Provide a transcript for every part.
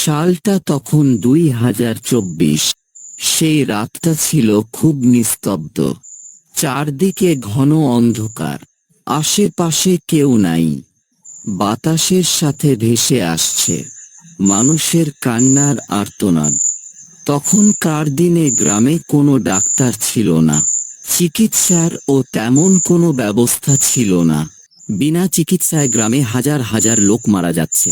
সালটা তখন 2024। সেই রাতটা ছিল খুব নিস্তব্ধ। চারদিকে ঘন অন্ধকার, আশেপাশে কেউ নাই। বাতাসের সাথে ভেসে আসছে মানুষের কান্নার আর্তনাদ। তখনকার দিনে গ্রামে কোনো ডাক্তার ছিল না, চিকিৎসার ও তেমন কোনো ব্যবস্থা ছিল না। বিনা চিকিৎসায় গ্রামে হাজার হাজার লোক মারা যাচ্ছে,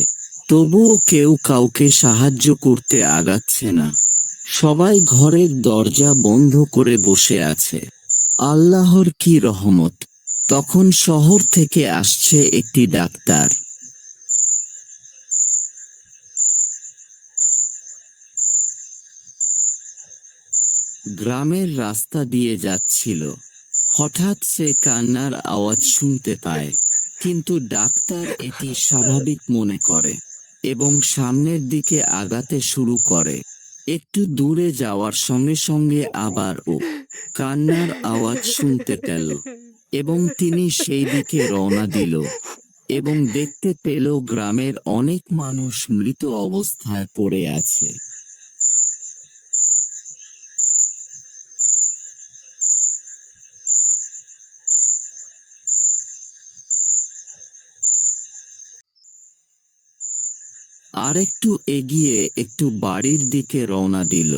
তবুও কেউ কাউকে সাহায্য করতে আগাচ্ছে না। সবাই ঘরের দরজা বন্ধ করে বসে আছে। আল্লাহর কি রহমত, তখন শহর থেকে আসছে একটি ডাক্তার। গ্রামের রাস্তা দিয়ে যাচ্ছিল। হঠাৎ সে কান্নার আওয়াজ শুনতে পায়, কিন্তু ডাক্তার এটি স্বাভাবিক মনে করে এবং সামনের দিকে আগাতে শুরু করে। একটু দূরে যাওয়ার সঙ্গে সঙ্গে আবার ও কান্নার আওয়াজ শুনতে পেল এবং তিনি সেই দিকে রওনা দিল এবং দেখতে পেল গ্রামের অনেক মানুষ মৃত অবস্থায় পড়ে আছে। আরেকটু এগিয়ে একটু বাড়ির দিকে রওনা দিল,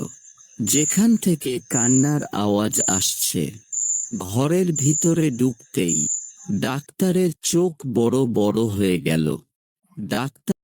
যেখান থেকে কান্নার আওয়াজ আসছে। ঘরের ভিতরে ঢুকতেই ডাক্তারের চোখ বড় বড় হয়ে গেল। ডাক্তার